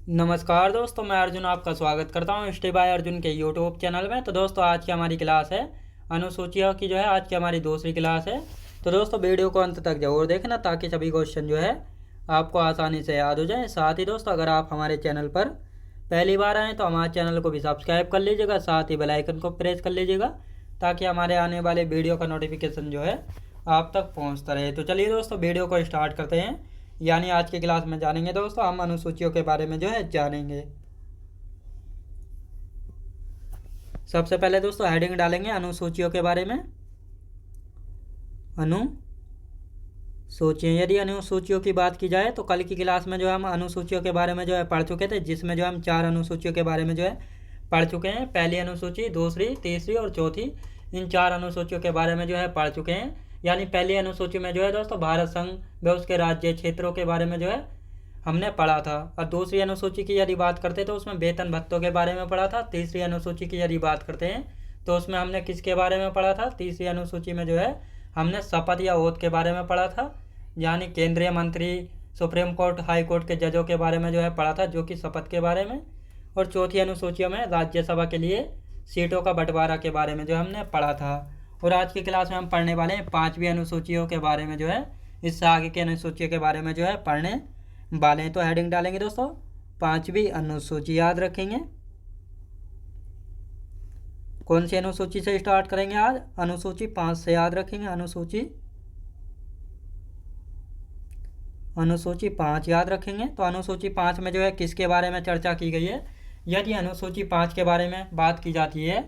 नमस्कार दोस्तों, मैं अर्जुन आपका स्वागत करता हूँ स्टे बाय अर्जुन के यूट्यूब चैनल में। तो दोस्तों, आज की हमारी क्लास है अनुसूचियों की जो है आज की हमारी दूसरी क्लास है। तो दोस्तों, वीडियो को अंत तक जरूर देखना ताकि सभी क्वेश्चन जो है आपको आसानी से याद हो जाए। साथ ही दोस्तों, अगर आप हमारे चैनल पर पहली बार आएँ तो हमारे चैनल को भी सब्सक्राइब कर लीजिएगा, साथ ही बेल आइकन को प्रेस कर लीजिएगा ताकि हमारे आने वाले वीडियो का नोटिफिकेशन जो है आप तक पहुँचता रहे। तो चलिए दोस्तों, वीडियो को स्टार्ट करते हैं। यानी आज की क्लास में जानेंगे दोस्तों हम अनुसूचियों के बारे में जो है जानेंगे। सबसे पहले दोस्तों हेडिंग डालेंगे अनुसूचियों के बारे में। अनुसूचियाँ, यदि अनुसूचियों की बात की जाए तो कल की क्लास में जो है हम अनुसूचियों के बारे में जो है पढ़ चुके थे, जिसमें जो हम 4 अनुसूचियों के बारे में जो है पढ़ चुके हैं। पहली अनुसूची, दूसरी, तीसरी और चौथी, इन 4 अनुसूचियों के बारे में जो है पढ़ चुके हैं। यानी पहली अनुसूची में जो है दोस्तों भारत संघ व उसके राज्य क्षेत्रों के बारे में जो है हमने पढ़ा था। और दूसरी अनुसूची की यदि बात करते तो उसमें वेतन भत्तों के बारे में पढ़ा था। तीसरी अनुसूची की यदि बात करते हैं तो उसमें हमने किसके बारे में पढ़ा था? तीसरी अनुसूची में जो है हमने शपथ या ओथ के बारे में पढ़ा था, यानी केंद्रीय मंत्री, सुप्रीम कोर्ट, हाई कोर्ट के जजों के बारे में जो है पढ़ा था, जो कि शपथ के बारे में। और चौथी अनुसूची में राज्यसभा के लिए सीटों का बंटवारा के बारे में जो हमने पढ़ा था। और आज की क्लास में हम पढ़ने वाले हैं 5वीं अनुसूचियों के बारे में जो है, इससे आगे की अनुसूचियों के बारे में जो है पढ़ने वाले हैं। तो हेडिंग डालेंगे दोस्तों 5वीं अनुसूची, याद रखेंगे। कौन सी अनुसूची से स्टार्ट करेंगे आज? अनुसूची 5 से याद रखेंगे। अनुसूची 5 याद रखेंगे। तो अनुसूची 5 में जो है किसके बारे में चर्चा की गई है? यदि अनुसूची 5 के बारे में बात की जाती है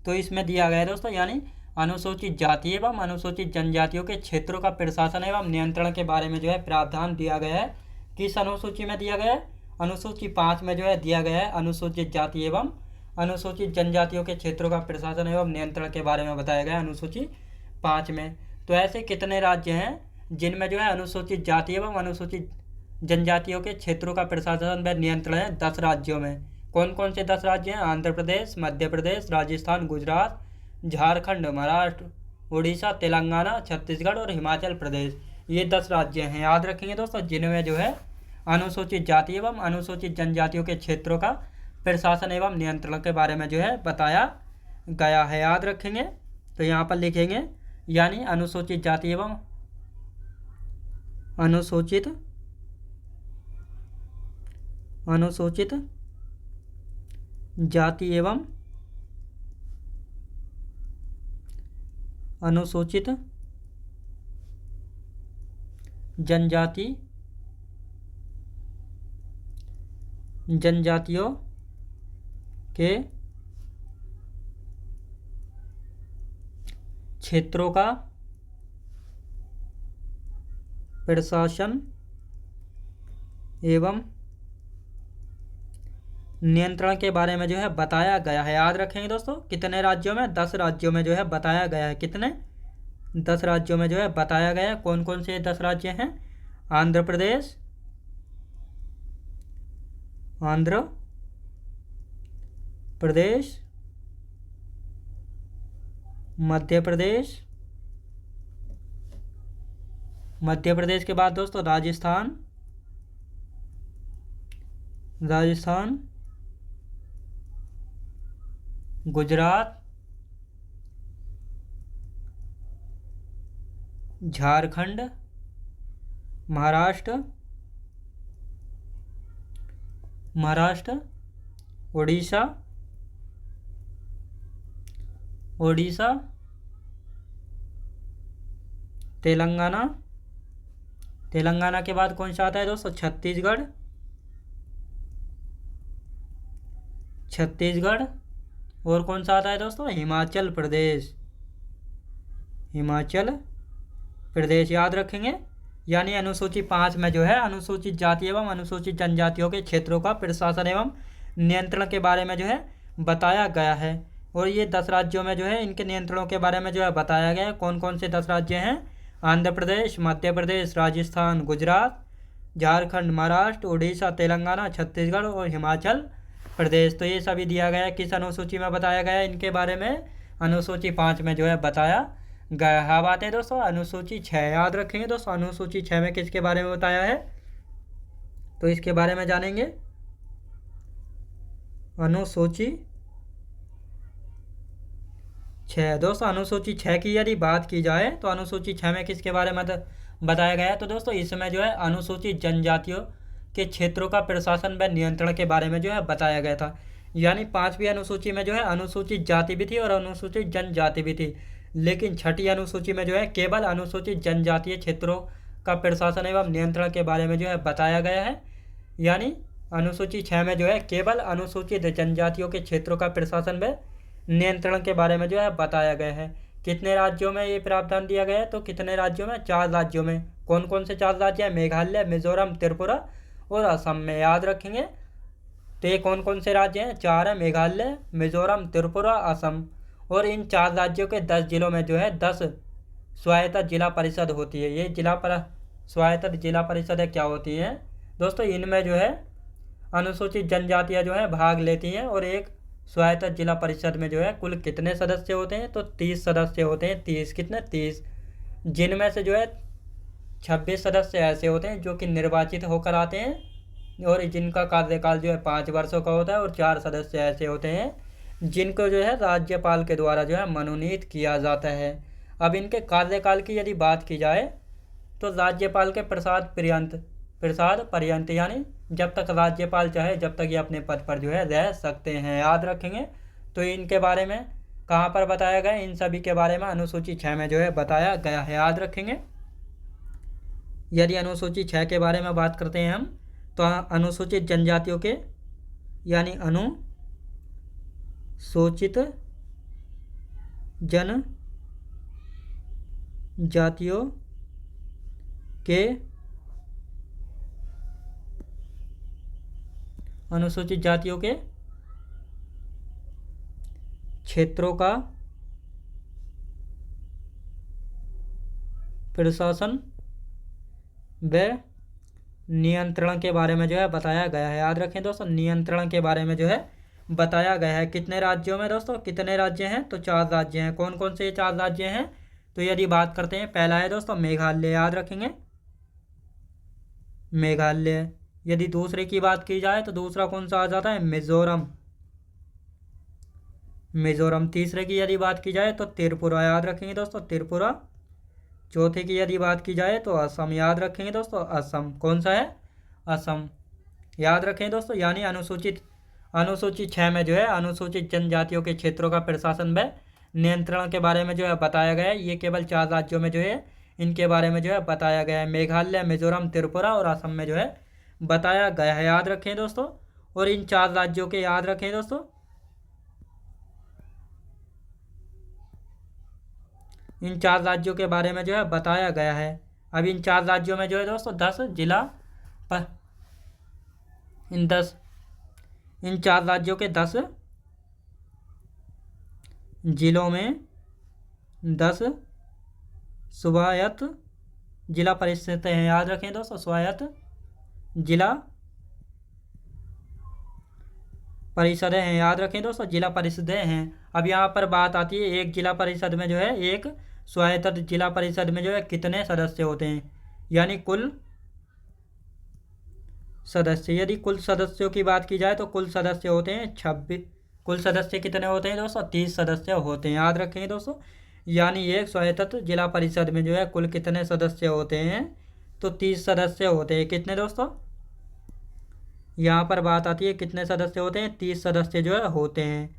तो इसमें दिया गया है दोस्तों, यानी अनुसूचित जाति एवं अनुसूचित जनजातियों के क्षेत्रों का प्रशासन एवं नियंत्रण के बारे में जो है प्रावधान दिया गया है। किस अनुसूची में दिया गया है? अनुसूची 5 में जो है दिया गया है अनुसूचित जाति एवं अनुसूचित जनजातियों के क्षेत्रों का प्रशासन एवं नियंत्रण के बारे में बताया गया है अनुसूची 5 में। तो ऐसे कितने राज्य हैं जिनमें जो है अनुसूचित जाति एवं अनुसूचित जनजातियों के क्षेत्रों का प्रशासन व नियंत्रण है? 10 राज्यों में। कौन कौन से 10 राज्य हैं? आंध्र प्रदेश, मध्य प्रदेश, राजस्थान, गुजरात, झारखंड, महाराष्ट्र, उड़ीसा, तेलंगाना, छत्तीसगढ़ और हिमाचल प्रदेश। ये 10 राज्य हैं, याद रखेंगे दोस्तों, जिनमें जो है अनुसूचित जाति एवं अनुसूचित जनजातियों के क्षेत्रों का प्रशासन एवं नियंत्रण के बारे में जो है बताया गया है, याद रखेंगे। तो यहाँ पर लिखेंगे, यानी अनुसूचित जाति एवं अनुसूचित जाति एवं अनुसूचित जनजातियों के क्षेत्रों का प्रशासन एवं नियंत्रण के बारे में जो है बताया गया है, याद रखेंगे दोस्तों। कितने राज्यों में? 10 राज्यों में जो है बताया गया है। कितने? 10 राज्यों में जो है बताया गया है। कौन कौन से 10 राज्य हैं? आंध्र प्रदेश, मध्य प्रदेश के बाद दोस्तों राजस्थान, गुजरात, झारखंड, महाराष्ट्र, उड़ीसा, तेलंगाना के बाद कौन सा आता है दोस्तों? छत्तीसगढ़। और कौन सा आता है दोस्तों? हिमाचल प्रदेश, याद रखेंगे। यानी अनुसूची 5 में जो है अनुसूचित जाति एवं अनुसूचित जनजातियों के क्षेत्रों का प्रशासन एवं नियंत्रण के बारे में जो है बताया गया है। और ये 10 राज्यों में जो है इनके नियंत्रणों के बारे में जो है बताया गया है। कौन कौन से 10 राज्य हैं? आंध्र प्रदेश, मध्य प्रदेश, राजस्थान, गुजरात, झारखंड, महाराष्ट्र, उड़ीसा, तेलंगाना, छत्तीसगढ़ और हिमाचल प्रदेश। तो ये सभी दिया गया है। किस अनुसूची में बताया गया है इनके बारे में? अनुसूची 5 में जो है बताया गया है। अब आते हैं दोस्तों अनुसूची 6, याद रखेंगे दोस्तों अनुसूची 6 में किसके बारे में बताया है? तो इसके बारे में जानेंगे। अनुसूची 6 दोस्तों, अनुसूची 6 की यदि बात की जाए तो अनुसूची 6 में किसके बारे में बताया गया है? तो दोस्तों इसमें जो है अनुसूचित जनजातियों के क्षेत्रों का प्रशासन व नियंत्रण के बारे में जो है बताया गया था। यानी 5वीं अनुसूची में जो है अनुसूचित जाति भी थी और अनुसूचित जनजाति भी थी, लेकिन 6ठी अनुसूची में जो है केवल अनुसूचित जनजातीय क्षेत्रों का प्रशासन एवं नियंत्रण के बारे में जो है बताया गया है। यानी अनुसूची 6 में जो है केवल अनुसूचित जनजातियों के क्षेत्रों का प्रशासन व नियंत्रण के बारे में जो है बताया गया है। कितने राज्यों में ये प्रावधान दिया गया है? तो कितने राज्यों में? 4 राज्यों में। कौन कौन से 4 राज्य हैं? मेघालय, मिजोरम, त्रिपुरा और असम में। याद रखेंगे। तो ये कौन कौन से राज्य हैं? 4 है, मेघालय, मिजोरम, त्रिपुरा, असम। और इन 4 राज्यों के 10 जिलों में जो है 10 स्वायत्त जिला परिषद होती है। ये स्वायत्त जिला परिषदें क्या होती है दोस्तों? इनमें जो है अनुसूचित जनजातियाँ जो है भाग लेती हैं। और एक स्वायत्त जिला परिषद में जो है कुल कितने सदस्य होते हैं? तो 30 सदस्य होते हैं। 30 कितने? 30, जिनमें से जो है 26 सदस्य ऐसे होते हैं जो कि निर्वाचित होकर आते हैं और जिनका कार्यकाल जो है 5 वर्षों का होता है। और 4 सदस्य ऐसे होते हैं जिनको जो है राज्यपाल के द्वारा जो है मनोनीत किया जाता है। अब इनके कार्यकाल की यदि बात की जाए तो राज्यपाल के प्रसाद पर्यंत यानी जब तक राज्यपाल चाहे जब तक ये अपने पद पर जो है रह सकते हैं। याद रखेंगे। तो इनके बारे में कहाँ पर बताया गया? इन सभी के बारे में अनुसूची 6 में जो है बताया गया है। याद रखेंगे। यदि अनुसूची 6 के बारे में बात करते हैं हम, तो अनुसूचित जनजातियों के यानी अनुसूचित जनजातियों के अनुसूचित जातियों के क्षेत्रों का प्रशासन व नियंत्रण के बारे में जो है बताया गया है। याद रखें दोस्तों, नियंत्रण के बारे में जो है बताया गया है। कितने राज्यों में दोस्तों? कितने राज्य हैं? तो 4 राज्य हैं। कौन कौन से 4 राज्य हैं? तो यदि बात करते हैं, पहला है दोस्तों मेघालय। याद रखेंगे, मेघालय। यदि दूसरे की बात की जाए तो दूसरा कौन सा आ जाता है? मिजोरम। तीसरे की यदि बात की जाए तो त्रिपुरा। याद रखेंगे दोस्तों, त्रिपुरा। चौथे की यदि बात की जाए तो असम। याद रखेंगे दोस्तों, असम। कौन सा है? असम। याद रखें दोस्तों। यानी अनुसूची 6 में जो है अनुसूचित जनजातियों के क्षेत्रों का प्रशासन व नियंत्रण के बारे में जो है बताया गया है। ये केवल 4 राज्यों में जो है इनके बारे में जो है बताया गया है। मेघालय, मिजोरम, त्रिपुरा और असम में जो है बताया गया है। याद रखें दोस्तों। और इन 4 राज्यों के याद रखें दोस्तों, इन 4 राज्यों के बारे में जो है बताया गया है। अब इन 4 राज्यों में जो है दोस्तों 10 जिला पर इन 4 राज्यों के 10 जिलों में 10 स्वायत्त जिला परिषदें हैं। याद रखें दोस्तों, स्वायत्त जिला परिषदें हैं। याद रखें दोस्तों, जिला परिषदें हैं। अब यहाँ पर बात आती है, एक जिला परिषद में जो है एक स्वायत्त जिला परिषद में जो है कितने सदस्य होते हैं? यानी कुल सदस्य। यदि कुल सदस्यों की बात की जाए तो कुल सदस्य होते हैं 26। कुल सदस्य कितने होते हैं दोस्तों? 30 सदस्य होते हैं। याद रखेंगे दोस्तों। यानी एक स्वायत्त जिला परिषद में जो है कुल कितने सदस्य होते हैं? तो 30 सदस्य होते हैं। कितने दोस्तों? यहाँ पर बात आती है कितने सदस्य होते हैं? 30 सदस्य जो है होते हैं,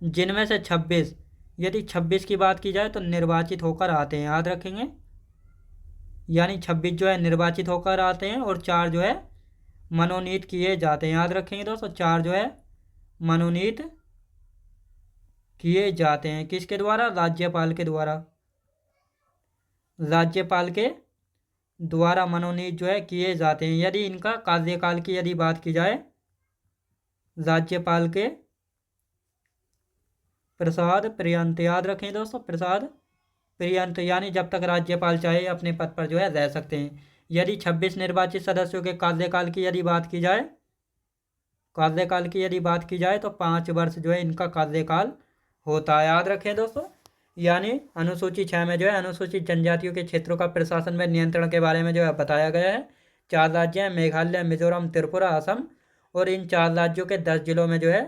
जिनमें से 26, यदि 26 की बात की जाए तो निर्वाचित होकर आते हैं। याद रखेंगे। यानी 26 जो है निर्वाचित होकर आते हैं और 4 जो है मनोनीत किए जाते हैं। याद रखेंगे दोस्तों, 4 जो है मनोनीत किए जाते हैं। किसके द्वारा? राज्यपाल के द्वारा। राज्यपाल के द्वारा मनोनीत जो है किए जाते हैं। यदि इनका कार्यकाल की यदि बात की जाए, राज्यपाल के प्रसाद पर्यंत। याद रखें दोस्तों, प्रसाद पर्यंत यानी जब तक राज्यपाल चाहे अपने पद पर जो है रह सकते हैं। यदि 26 निर्वाचित सदस्यों के कार्यकाल की यदि बात की जाए, तो 5 वर्ष जो है इनका कार्यकाल होता है। याद रखें दोस्तों। यानी अनुसूची 6 में जो है अनुसूचित जनजातियों के क्षेत्रों का प्रशासन व नियंत्रण के बारे में जो है बताया गया है। 4 राज्य हैं, मेघालय, मिजोरम, त्रिपुरा, असम। और इन 4 राज्यों के 10 जिलों में जो है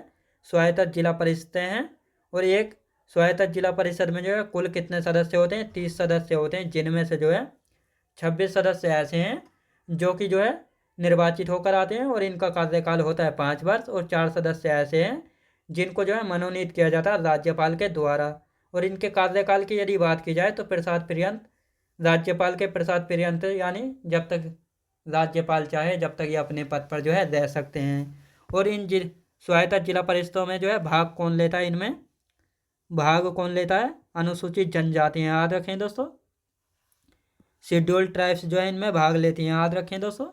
स्वायत्त जिला परिषदें हैं, और एक स्वायत्त जिला परिषद में जो है कुल कितने सदस्य होते हैं? 30 सदस्य होते हैं, जिनमें से जो है 26 सदस्य ऐसे हैं जो कि जो है निर्वाचित होकर आते हैं और इनका कार्यकाल होता है 5 वर्ष, और 4 सदस्य ऐसे हैं जिनको जो है मनोनीत किया जाता है राज्यपाल के द्वारा। और इनके कार्यकाल की यदि बात की जाए तो प्रसाद पर्यंत, राज्यपाल के प्रसाद पर्यंत, यानी जब तक राज्यपाल चाहे जब तक ये अपने पद पर जो है रह सकते हैं। और इन स्वायत्त जिला परिषदों में जो है भाग कौन लेता है? इनमें भाग कौन लेता है? अनुसूचित जनजातियाँ, याद रखें दोस्तों। शेड्यूल्ड ट्राइब्स जो है इनमें भाग लेती हैं, याद रखें दोस्तों।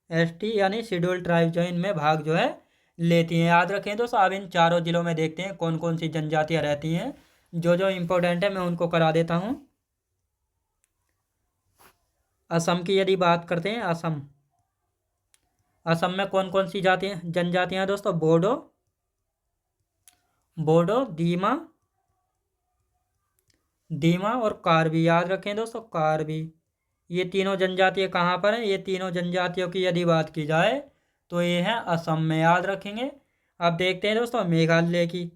ST यानी शेड्यूल्ड ट्राइब जो है इनमें भाग जो है लेती हैं, याद रखें दोस्तों। अब इन चारों जिलों में देखते हैं कौन कौन सी जनजातियाँ रहती हैं। जो जो इम्पोर्टेंट है मैं उनको करा देता हूँ। असम की यदि बात करते हैं, असम में कौन कौन सी जनजातियाँ हैं दोस्तों? बोडो, दीमा और कार्बी, याद रखें दोस्तों, कार्बी। ये तीनों जनजातियाँ कहाँ पर हैं? ये तीनों जनजातियों की यदि बात की जाए तो ये हैं असम में, याद रखेंगे। अब देखते हैं दोस्तों मेघालय की।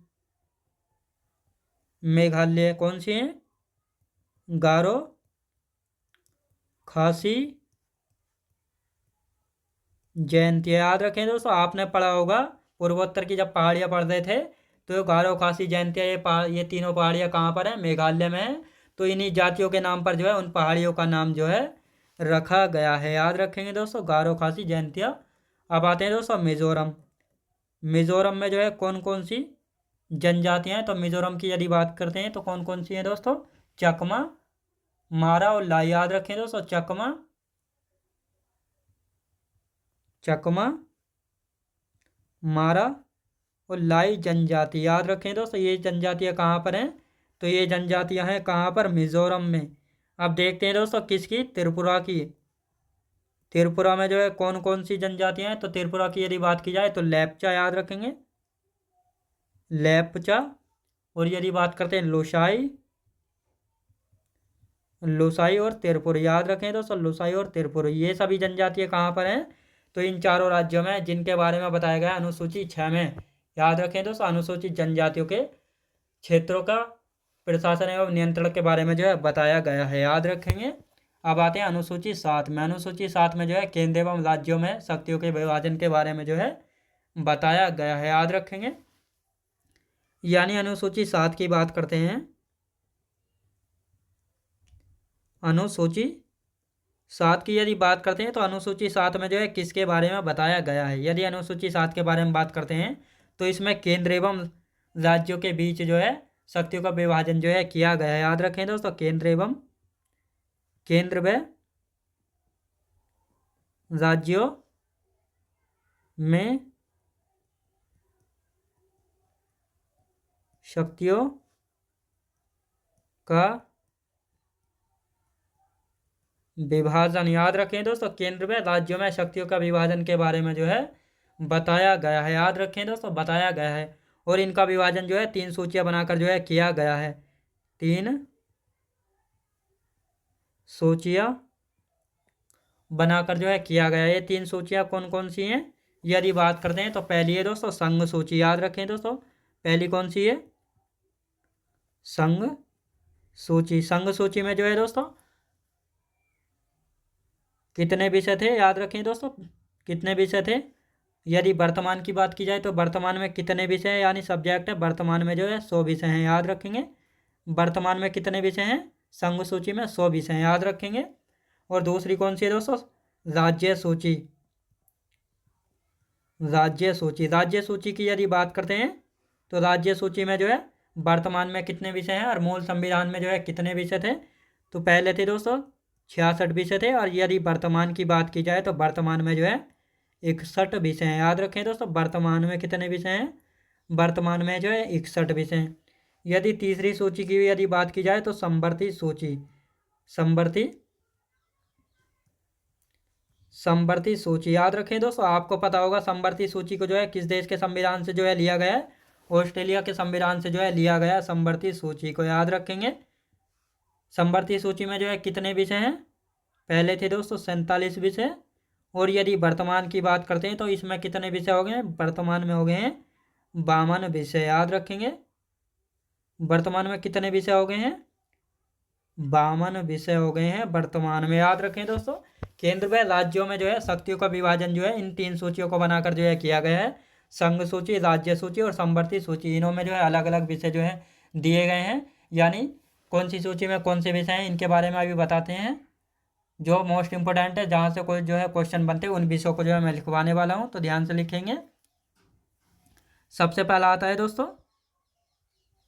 मेघालय कौन सी है? गारो, खासी, जयंती, याद रखें दोस्तों। आपने पढ़ा होगा पूर्वोत्तर की जब पहाड़ियाँ पढ़ रहे थे तो गारो, खासी, जयंतिया, ये तीनों पहाड़ियाँ कहाँ पर हैं? मेघालय में है। तो इन्हीं जातियों के नाम पर जो है उन पहाड़ियों का नाम जो है रखा गया है, याद रखेंगे दोस्तों, गारो, खासी, जयंतिया। अब आते हैं दोस्तों मिजोरम। मिजोरम में जो है कौन कौन सी जनजातियाँ हैं? तो मिजोरम की यदि बात करते हैं तो कौन कौन सी हैं दोस्तों? चकमा, मारा और लाई, याद रखें दोस्तों। चकमा, मारा और लाई जनजाति, याद रखें दोस्तों। ये जनजातियाँ कहाँ पर हैं? तो ये जनजातियाँ हैं कहाँ पर? मिजोरम में। अब देखते हैं दोस्तों किसकी? त्रिपुरा की। त्रिपुरा में जो है कौन कौन सी जनजातियाँ हैं? तो त्रिपुरा की यदि बात की जाए तो लेप्चा, याद रखेंगे, लेप्चा। और यदि बात करते हैं लोसाई और त्रिपुरी, याद रखें दोस्तों, लोसाई और त्रिपुरी। ये सभी जनजातियाँ कहाँ पर हैं? तो इन चारों राज्यों में, जिनके बारे में बताया गया अनुसूची 6 में, याद रखें दोस्तों। अनुसूचित जनजातियों के क्षेत्रों का प्रशासन एवं नियंत्रण के बारे में जो है बताया गया है, याद रखेंगे। अब आते हैं अनुसूची 7 में। अनुसूची 7 में जो है केंद्र एवं राज्यों में शक्तियों के विभाजन के बारे में जो है बताया गया है, याद रखेंगे। यानी अनुसूची 7 की बात करते हैं। अनुसूची 7 की यदि बात करते हैं तो अनुसूची 7 में जो है किसके बारे में बताया गया है? यदि अनुसूची 7 के बारे में बात करते हैं तो इसमें केंद्र एवं राज्यों के बीच जो है शक्तियों का विभाजन जो है किया गया है, याद रखें दोस्तों। केंद्र व राज्यों में शक्तियों का विभाजन, याद रखें दोस्तों। केंद्र में राज्यों में शक्तियों का विभाजन के बारे में जो है बताया गया है, याद रखें दोस्तों, बताया गया है। और इनका विभाजन जो है 3 सूचियां बनाकर जो है किया गया है। 3 सूचियां बनाकर जो है किया गया है। ये 3 सूचियां कौन कौन सी हैं? यदि बात करते हैं तो पहली है दोस्तों संघ सूची, याद रखें दोस्तों। पहली कौन सी है? संघ सूची। संघ सूची में जो है दोस्तों कितने विषय थे? याद रखें दोस्तों, कितने विषय थे? यदि वर्तमान की बात की जाए तो वर्तमान में कितने विषय हैं, यानी सब्जेक्ट है? वर्तमान में जो है 100 विषय हैं, याद रखेंगे। वर्तमान में कितने विषय हैं? संघ सूची में 100 विषय हैं, याद रखेंगे। और दूसरी कौन सी है दोस्तों? राज्य सूची। राज्य सूची। राज्य सूची की यदि बात करते हैं तो राज्य सूची में जो है वर्तमान में कितने विषय हैं और मूल संविधान में जो है कितने विषय थे? तो पहले थे दोस्तों 66 विषय थे, और यदि वर्तमान की बात की जाए तो वर्तमान में जो है 61 विषय हैं, याद रखें दोस्तों। वर्तमान में कितने विषय हैं? वर्तमान में जो है 61 विषय हैं। यदि तीसरी सूची की यदि बात की जाए तो समवर्ती सूची। समवर्ती सूची, याद रखें दोस्तों। आपको पता होगा समवर्ती सूची को जो है किस देश के संविधान से जो है लिया गया है? ऑस्ट्रेलिया के संविधान से जो है लिया गया समवर्ती सूची को, याद रखेंगे। समवर्ती सूची में जो है कितने विषय हैं? पहले थे दोस्तों 47 विषय, और यदि वर्तमान की बात करते हैं तो इसमें कितने विषय हो गए हैं? वर्तमान में हो गए हैं 52 विषय याद रखेंगे। वर्तमान में कितने विषय हो गए हैं? 52 विषय हो गए हैं वर्तमान में, याद रखें दोस्तों। केंद्र व राज्यों में जो है शक्तियों का विभाजन जो है इन 3 सूचियों को बनाकर जो है किया गया है। संघ सूची, राज्य सूची और समवर्ती सूची, इनों में जो है अलग अलग विषय जो है दिए गए हैं। यानी कौन सी सूची में कौन से विषय हैं इनके बारे में अभी बताते हैं। जो मोस्ट इंपोर्टेंट है, जहाँ से कोई जो है क्वेश्चन बनते हैं, उन विषयों को जो है मैं लिखवाने वाला हूँ, तो ध्यान से लिखेंगे। सबसे पहला आता है दोस्तों,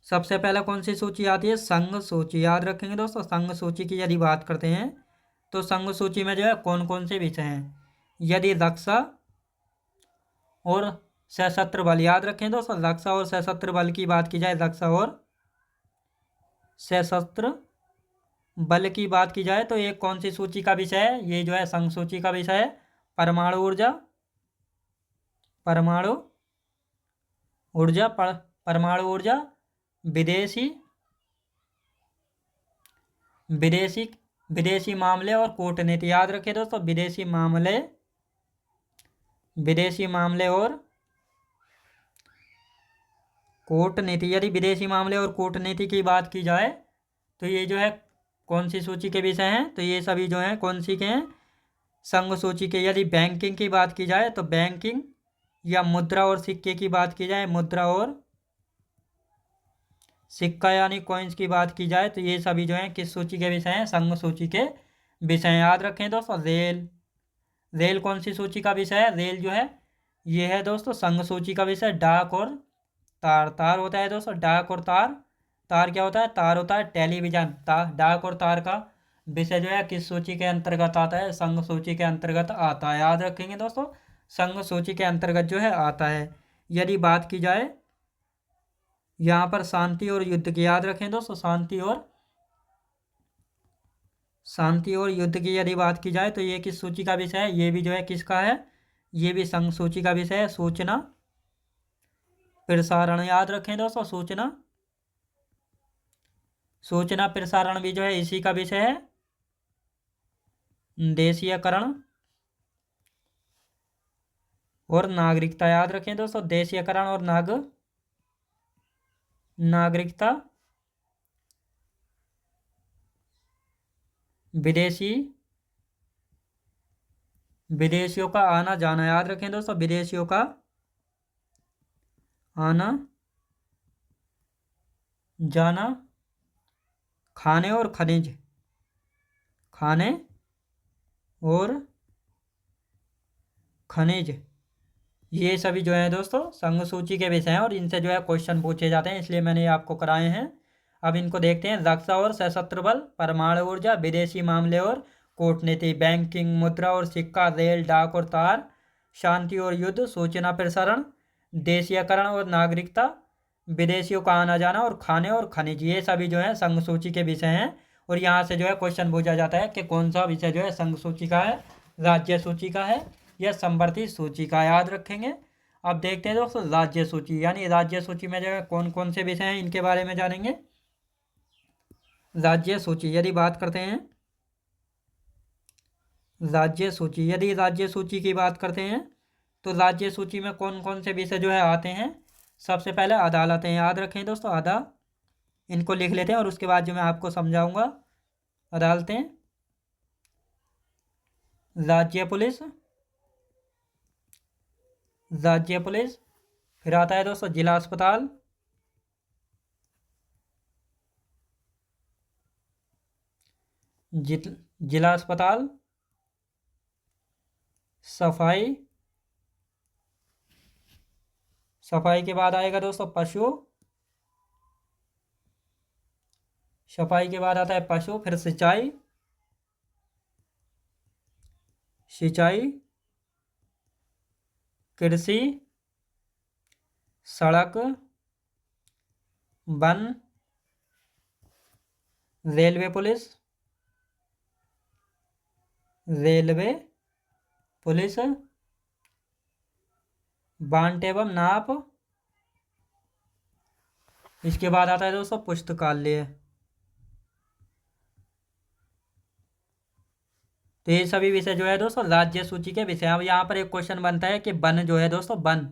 सबसे पहला कौन सी सूची आती है? संघ सूची, याद रखेंगे दोस्तों। संघ सूची की यदि बात करते हैं तो संघ सूची में जो है कौन कौन से विषय हैं? यदि रक्षा और सशस्त्र बल, याद रखें दोस्तों। रक्षा और सशस्त्र बल की बात की जाए, रक्षा और सशस्त्र बल की बात की जाए तो ये कौन सी सूची का विषय है? ये जो है संघ सूची का विषय है। परमाणु ऊर्जा, परमाणु ऊर्जा, परमाणु ऊर्जा, विदेशी विदेशी विदेशी मामले और कूटनीति, याद रखें दोस्तों। विदेशी मामले और कूटनीति। यदि विदेशी मामले और कूटनीति की बात की जाए तो ये जो है कौन सी सूची के विषय हैं? तो ये सभी जो हैं कौन सी के हैं? संघ सूची के। यदि बैंकिंग की बात की जाए तो बैंकिंग, या मुद्रा और सिक्के की बात की जाए, मुद्रा और सिक्का यानी कॉइन्स की बात की जाए तो ये सभी जो हैं किस सूची के विषय हैं? संघ सूची के विषय, याद रखें दोस्तों। रेल, रेल कौन सी सूची का विषय है? रेल जो है ये है दोस्तों संघ सूची का विषय। डाक और तार, तार होता है दोस्तों डाक और तार। तार क्या होता है? तार होता है टेलीविजन। डाक और तार का विषय जो है किस सूची के अंतर्गत आता है? संघ सूची के अंतर्गत आता है, याद रखेंगे दोस्तों। संघ सूची के अंतर्गत जो है आता है। यदि बात की जाए यहाँ पर शांति और युद्ध की, याद रखें दोस्तों। शांति और युद्ध की यदि बात की जाए तो ये किस सूची का विषय है? ये भी जो है किसका है? ये भी संघ सूची का विषय है। सूचना प्रसारण, याद रखें दोस्तों। सूचना प्रसारण भी जो है इसी का विषय है। देशीयकरण और नागरिकता, याद रखें दोस्तों। देशीयकरण और नागरिकता। विदेशियों का आना जाना, याद रखें दोस्तों। विदेशियों का आना जाना। खाने और खनिज, खाने और खनिज, ये सभी जो है दोस्तों संघ सूची के विषय हैं और इनसे जो है क्वेश्चन पूछे जाते हैं, इसलिए मैंने ये आपको कराए हैं। अब इनको देखते हैं। रक्षा और सशस्त्र बल, परमाणु ऊर्जा, विदेशी मामले और कूटनीति, बैंकिंग, मुद्रा और सिक्का, रेल, डाक और तार, शांति और युद्ध, सूचना प्रसारण, देशीयकरण और नागरिकता, विदेशियों का आना जाना और खाने और खनिज, ये सभी जो है संघ सूची के विषय हैं। और यहाँ से जो है क्वेश्चन पूछा जाता है कि कौन सा विषय जो है संघ सूची का है, राज्य सूची का है या समवर्ती सूची का, याद रखेंगे। अब देखते हैं दोस्तों राज्य सूची, यानी राज्य सूची में जो है कौन कौन से विषय हैं इनके बारे में जानेंगे। राज्य सूची यदि बात करते हैं, राज्य सूची यदि राज्य सूची की बात करते हैं तो राज्य सूची में कौन कौन से विषय जो है आते हैं। सबसे पहले अदालतें, याद रखें दोस्तों। इनको लिख लेते हैं और उसके बाद जो मैं आपको समझाऊंगा। अदालतें, राज्य पुलिस, फिर आता है दोस्तों जिला अस्पताल, जिला अस्पताल, सफाई, सफाई के बाद आएगा दोस्तों पशु, सफाई के बाद आता है पशु, फिर सिंचाई, कृषि, सड़क, वन, रेलवे पुलिस, बांट एवं नाप, इसके बाद आता है दोस्तों पुस्तकालय। तो ये सभी विषय जो है दोस्तों राज्य सूची के विषय। अब यहाँ पर एक क्वेश्चन बनता है कि वन जो है दोस्तों, वन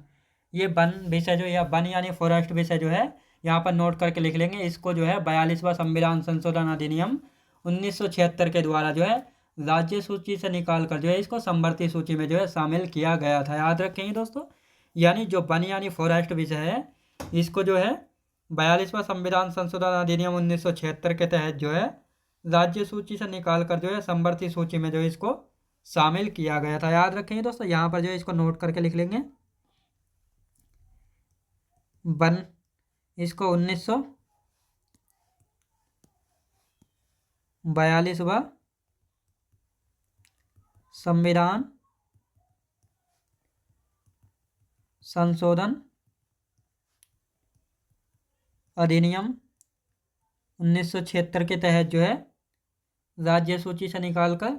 ये वन विषय जो या वन यानी फॉरेस्ट विषय जो है यहाँ पर नोट करके लिख लेंगे। इसको जो है 42वां संविधान संशोधन अधिनियम 1976 के द्वारा जो है राज्य सूची से निकाल कर जो है इसको समवर्ती सूची में जो है शामिल किया गया था। याद रखेंगे दोस्तों, यानी जो वन यानी फॉरेस्ट विषय है इसको जो है 42वां संविधान संशोधन अधिनियम 1976 के तहत जो है राज्य सूची से निकाल कर जो है समवर्ती सूची में जो है इसको शामिल किया गया था। याद रखेंगे दोस्तों, यहाँ पर जो है इसको नोट करके लिख लेंगे। वन इसको 1942वां संविधान संशोधन अधिनियम 1976 के तहत जो है राज्य सूची से निकालकर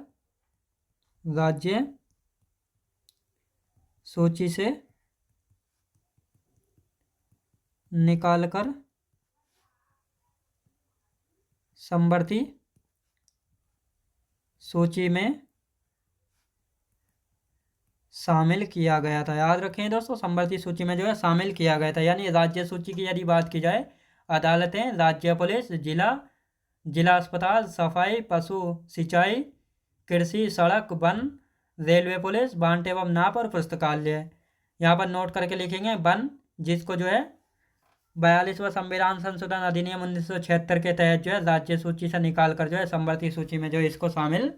राज्य सूची से निकालकर समवर्ती सूची में शामिल किया गया था। याद रखें दोस्तों, समवर्ती सूची में जो है शामिल किया गया था। यानी राज्य सूची की यदि बात की जाए, अदालतें, राज्य पुलिस, जिला अस्पताल, सफाई, पशु सिंचाई, कृषि, सड़क, वन, रेलवे पुलिस, बांट एवं नाप और पुस्तकालय। यहाँ पर नोट करके लिखेंगे वन, जिसको जो है 42वां संविधान संशोधन अधिनियम 1976 के तहत जो है राज्य सूची से निकाल कर जो है समवर्ती सूची में जो है इसको शामिल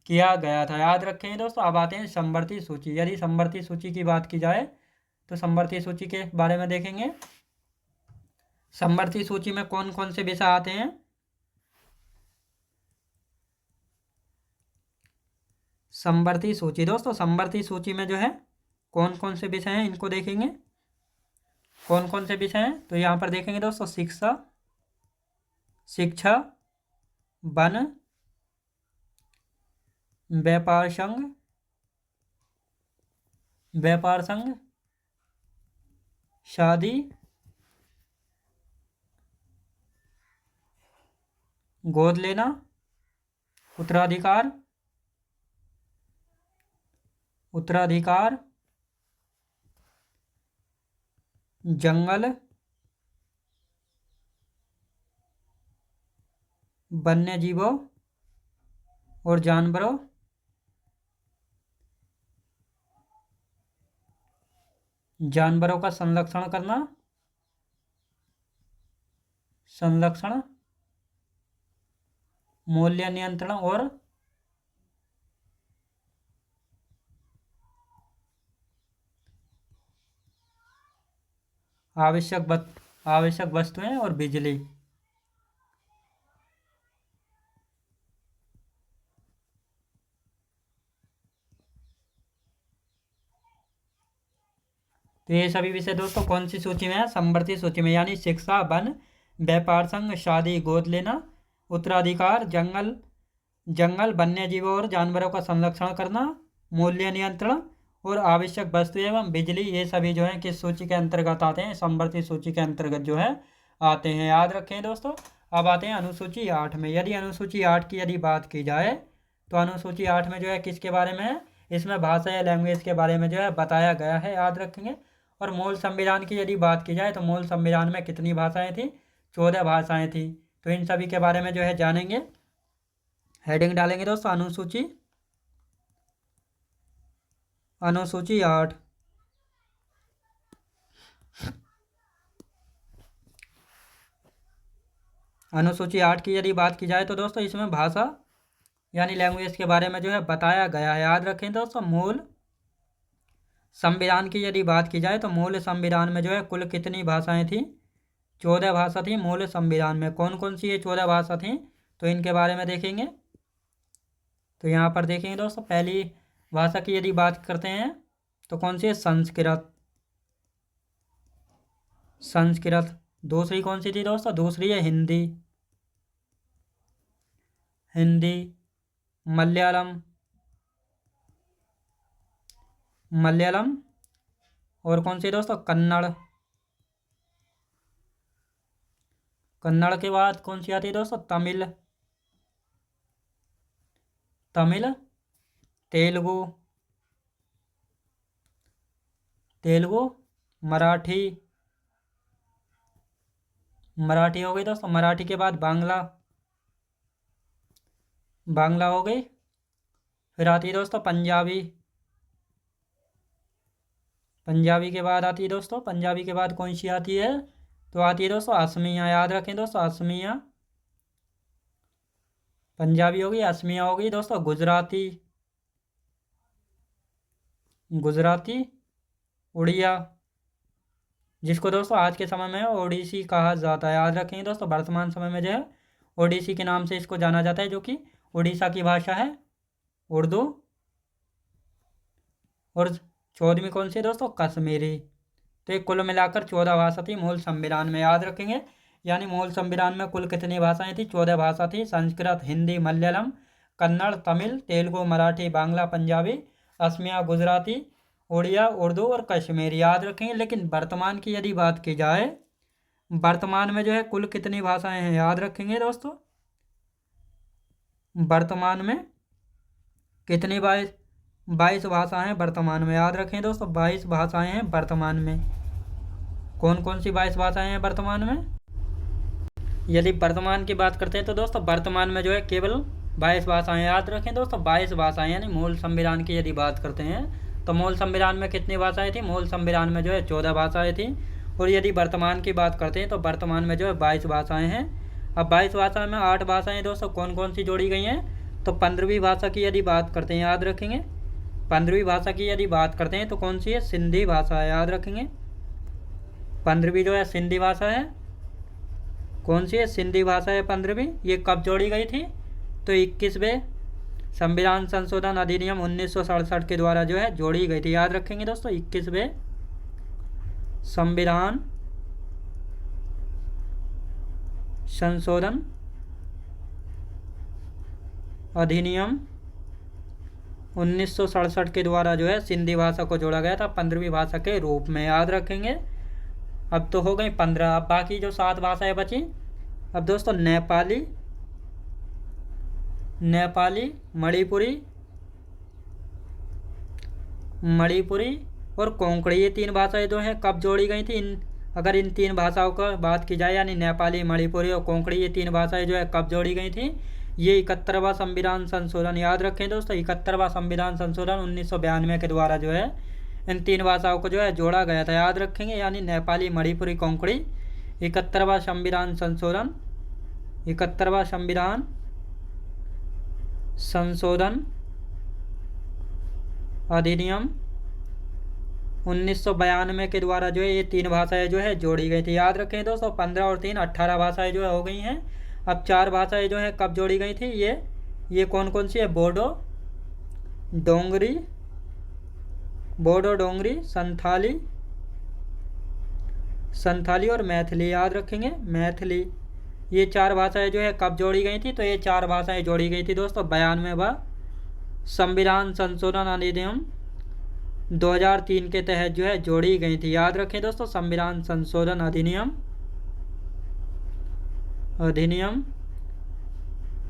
किया गया था। याद रखें दोस्तों। अब आते हैं समवर्ती सूची। यदि समवर्ती सूची की बात की जाए तो समवर्ती सूची के बारे में देखेंगे। समवर्ती सूची में कौन कौन से विषय आते हैं। समवर्ती सूची दोस्तों, समवर्ती सूची में जो है कौन कौन से विषय हैं इनको देखेंगे। कौन कौन से विषय हैं तो यहाँ पर देखेंगे दोस्तों, शिक्षा, वन, व्यापार संघ, शादी, गोद लेना, उत्तराधिकार, जंगल, वन्य जीवों और जानवरों, का संरक्षण, मूल्य नियंत्रण और आवश्यक वस्तुएं और बिजली। तो ये सभी विषय दोस्तों कौन सी सूची में है, समवर्ती सूची में। यानी शिक्षा, वन, व्यापार संघ, शादी, गोद लेना, उत्तराधिकार, जंगल, वन्य जीवों और जानवरों का संरक्षण करना, मूल्य नियंत्रण और आवश्यक वस्तु एवं बिजली, ये सभी जो है किस सूची के अंतर्गत आते हैं, समवर्ती सूची के अंतर्गत जो है आते हैं। याद रखें दोस्तों। अब आते हैं अनुसूची 8 में। यदि अनुसूची 8 की यदि बात की जाए तो अनुसूची 8 में जो है किसके बारे में है, इसमें भाषा या लैंग्वेज के बारे में जो है बताया गया है। याद रखेंगे। और मूल संविधान की यदि बात की जाए तो मूल संविधान में कितनी भाषाएं थी, 14 भाषाएं थी। तो इन सभी के बारे में जो है जानेंगे। हेडिंग डालेंगे दोस्तों, अनुसूची 8। अनुसूची 8 की यदि बात की जाए तो दोस्तों इसमें भाषा यानी लैंग्वेज के बारे में जो है बताया गया है। याद रखें दोस्तों। मूल संविधान की यदि बात की जाए तो मूल संविधान में जो है कुल कितनी भाषाएं थी, 14 भाषा थी मूल संविधान में। कौन कौन सी ये 14 भाषा थी तो इनके बारे में देखेंगे। तो यहाँ पर देखेंगे दोस्तों, पहली भाषा की यदि बात करते हैं तो कौन सी है, संस्कृत। दूसरी कौन सी थी दोस्तों, दूसरी है हिंदी, मलयालम और कौन सी दोस्तों, कन्नड़ के बाद कौन सी आती है दोस्तों, तमिल, तेलुगु मराठी, मराठी हो गई दोस्तों। मराठी के बाद बांग्ला, बांग्ला हो गई। फिर आती है दोस्तों पंजाबी, पंजाबी के बाद आती है दोस्तों, पंजाबी के बाद कौन सी आती है, तो आती है दोस्तों असमिया। याद रखें दोस्तों असमिया, पंजाबी हो गई, असमिया हो गई दोस्तों। गुजराती, गुजराती, उड़िया, जिसको दोस्तों आज के समय में ओडिसी कहा जाता है। याद रखेंगे दोस्तों वर्तमान समय में जो है ओडिसी के नाम से इसको जाना जाता है, जो कि उड़ीसा की भाषा है उर्दू। और 14वीं कौन सी है दोस्तों, कश्मीरी। तो ये कुल मिलाकर 14 भाषा थी मूल संविधान में। याद रखेंगे, यानी मूल संविधान में कुल कितनी भाषाएं थी, 14 भाषा थी। संस्कृत, हिंदी, मलयालम, कन्नड़, तमिल, तेलुगु, मराठी, बांग्ला, पंजाबी, असमिया, गुजराती, उड़िया, उर्दू और कश्मीरी। याद रखेंगे। लेकिन वर्तमान की यदि बात की जाए, वर्तमान में जो है कुल कितनी भाषाएं हैं, याद रखेंगे दोस्तों। वर्तमान में कितनी 22 भाषाएं हैं वर्तमान में। याद रखें दोस्तों 22 भाषाएं हैं वर्तमान में। कौन कौन सी 22 भाषाएं हैं वर्तमान में, यदि वर्तमान की बात करते हैं तो दोस्तों वर्तमान में जो है केवल 22 भाषाएं। याद रखें दोस्तों 22 भाषाएं, यानी मूल संविधान की यदि बात करते हैं तो मूल संविधान में कितनी भाषाएं थी, मूल संविधान में जो है 14 भाषाएं थी। और यदि वर्तमान की बात करते हैं तो वर्तमान में जो है 22 भाषाएं हैं। अब 22 भाषा में 8 भाषाएं दोस्तों कौन कौन सी जोड़ी गई हैं, तो 15वीं भाषा की यदि बात करते हैं, याद रखेंगे 15वीं भाषा की यदि बात करते हैं तो कौन सी है, सिंधी भाषा है। याद रखेंगे 15वीं जो है सिंधी भाषा है। कौन सी है, सिंधी भाषा है 15वीं। ये कब जोड़ी गई थी, तो 21वें संविधान संशोधन अधिनियम 1967 के द्वारा जो है जोड़ी गई थी। याद रखेंगे दोस्तों 21वें संविधान संशोधन अधिनियम 1967 के द्वारा जो है सिंधी भाषा को जोड़ा गया था 15वीं भाषा के रूप में। याद रखेंगे। अब तो हो गई 15। अब बाकी जो 7 भाषाएं बची, अब दोस्तों नेपाली, नेपाली, मणिपुरी, मणिपुरी और कोंकणी, ये 3 भाषाएं जो हैं कब जोड़ी गई थी। अगर इन 3 भाषाओं का बात की जाए, यानी नेपाली, मणिपुरी और कोंकणी, ये 3 भाषाएं जो है कब जोड़ी गई थी, ये 71वां संविधान संशोधन। याद रखें दोस्तों 71वां संविधान संशोधन 1992 के द्वारा जो है इन 3 भाषाओं को जो है जोड़ा गया था। याद रखेंगे, यानी नेपाली, मणिपुरी, कोंकणी, 71वां संविधान संशोधन, 71वां संविधान संशोधन अधिनियम 1992 के द्वारा जो है ये 3 भाषाएं जो है जोड़ी गई थी। याद रखें दोस्तों 15 और 3 18 भाषाएं जो है हो गई हैं। अब 4 भाषाएं जो है कब जोड़ी गई थी, ये कौन कौन सी है, बोडो, डोंगरी, बोडो, डोंगरी, संथाली, संथाली और मैथिली। याद रखेंगे मैथिली, ये 4 भाषाएं जो है कब जोड़ी गई थी, तो ये 4 भाषाएं जोड़ी गई थी दोस्तों 92वां संविधान संशोधन अधिनियम 2003 के तहत जो है जोड़ी गई थी। याद रखें दोस्तों संविधान संशोधन अधिनियम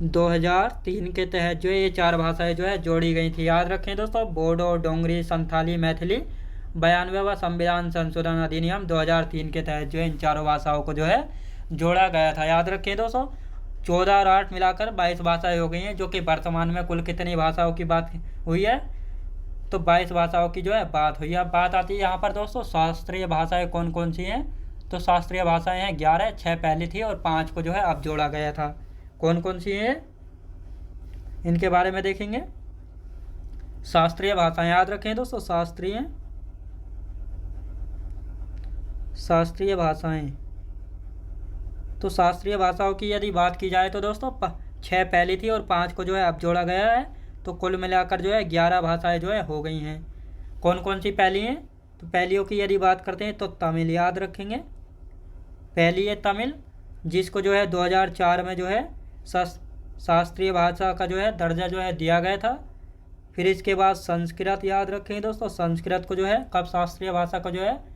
2003 के तहत जो है ये 4 भाषाएं जो है जोड़ी गई थी। याद रखें दोस्तों बोडो, डोंगरी, संथाली, मैथिली, 92वां संविधान संशोधन अधिनियम 2003 के तहत जो है इन 4 भाषाओं को जो है जोड़ा गया था। याद रखें दोस्तों 14 और 8 मिलाकर 22 भाषाएं हो गई हैं, जो कि वर्तमान में कुल कितनी भाषाओं की बात हुई है, तो 22 भाषाओं की जो है बात हुई है। अब बात आती है यहाँ पर दोस्तों शास्त्रीय भाषाएं कौन कौन सी हैं, तो शास्त्रीय भाषाएं हैं 11, 6 पहली थी और 5 को जो है अब जोड़ा गया था। कौन कौन सी हैं, इनके बारे में देखेंगे। शास्त्रीय भाषाएं, याद रखें दोस्तों शास्त्रीय भाषाएं, तो शास्त्रीय भाषाओं की यदि बात की जाए तो दोस्तों 6 पहली थी और 5 को जो है अब जोड़ा गया है, तो कुल मिलाकर जो है 11 भाषाएं जो है हो गई हैं। कौन कौन सी पहली हैं, तो पहलियों की यदि बात करते हैं तो तमिल। याद रखेंगे पहली है तमिल, जिसको जो है 2004 में जो है शास्त्रीय भाषा का जो है दर्जा जो है दिया गया था। फिर इसके बाद संस्कृत। याद रखेंगे दोस्तों संस्कृत को जो है कब शास्त्रीय भाषा को जो है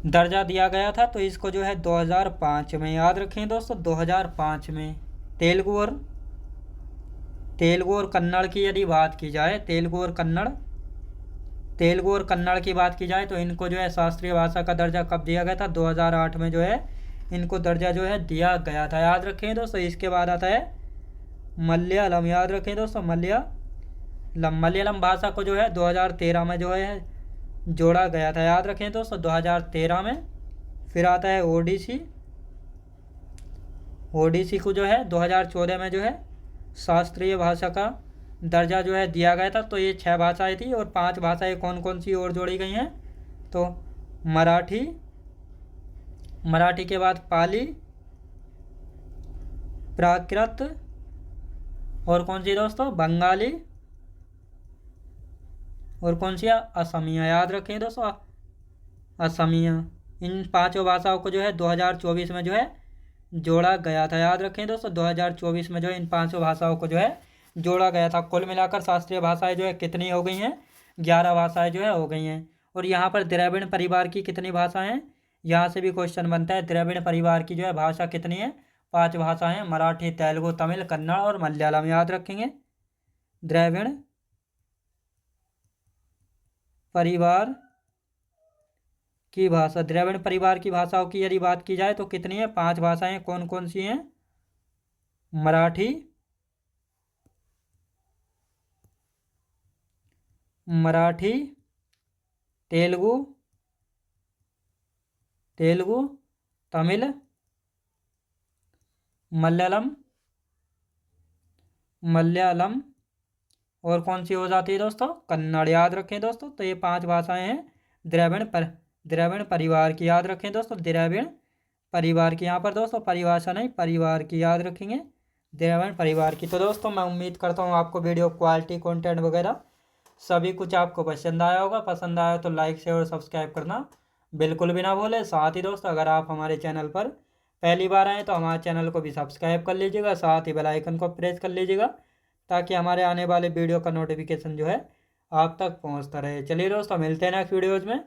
दर्जा दिया गया था, तो इसको जो है 2005 में। याद रखें दोस्तों 2005 में। तेलुगु और कन्नड़ की यदि बात की जाए, तेलुगु और कन्नड़ तेलुगु और कन्नड़ की बात की जाए तो इनको जो है शास्त्रीय भाषा का दर्जा कब दिया गया था? 2008 में जो है इनको दर्जा जो है दिया गया था। याद रखें दोस्तों। इसके बाद आता है मलयालम। याद रखें दोस्तों, मलयालम भाषा को जो है 2013 में जो है जोड़ा गया था। याद रखें दोस्तों, 2013 में। फिर आता है ओडिसी। ओडिसी को जो है 2014 में जो है शास्त्रीय भाषा का दर्जा जो है दिया गया था। तो ये 6 भाषाएं थी और 5 भाषाएं कौन कौन सी और जोड़ी गई हैं? तो मराठी, मराठी के बाद पाली, प्राकृत, और कौन सी दोस्तों? बंगाली, और कौन सी? असमिया। याद रखें दोस्तों, असमिया। इन 5 भाषाओं को जो है 2024 में जो है जोड़ा गया था। याद रखें दोस्तों, 2024 में जो है इन 5 भाषाओं को जो है जोड़ा गया था। कुल मिलाकर शास्त्रीय भाषाएं जो है कितनी हो गई हैं? 11 भाषाएं जो है हो गई हैं। और यहाँ पर द्रविड़ परिवार की कितनी भाषाएं हैं? यहाँ से भी क्वेश्चन बनता है। द्रविड़ परिवार की जो है भाषा कितनी है? 5 भाषाएं हैं, मराठी, तेलुगु, तमिल, कन्नड़ और मलयालम। याद रखेंगे। द्रविड़ परिवार की भाषा, द्रविड़ परिवार की भाषाओं की यदि बात की जाए तो कितनी है? 5 भाषाएं। कौन कौन सी हैं? मराठी, मराठी, तेलुगु, तमिल, मलयालम, और कौन सी हो जाती है दोस्तों? कन्नड़। याद रखें दोस्तों। तो ये 5 भाषाएं हैं द्रविड़ परिवार की। याद रखें दोस्तों, द्रविड़ परिवार की। यहाँ पर दोस्तों परिभाषा नहीं, परिवार की। याद रखेंगे, द्रविड़ परिवार की। तो दोस्तों मैं उम्मीद करता हूँ आपको वीडियो क्वालिटी, कंटेंट वगैरह सभी कुछ आपको पसंद आया होगा। पसंद आया तो लाइक, शेयर और सब्सक्राइब करना बिल्कुल भी ना भूलें। साथ ही दोस्तों अगर आप हमारे चैनल पर पहली बार आएँ तो हमारे चैनल को भी सब्सक्राइब कर लीजिएगा। साथ ही बेल आइकन को प्रेस कर लीजिएगा ताकि हमारे आने वाले वीडियो का नोटिफिकेशन जो है आप तक पहुंचता रहे। चलिए दोस्तों, मिलते हैं नेक्स्ट वीडियोज़ में।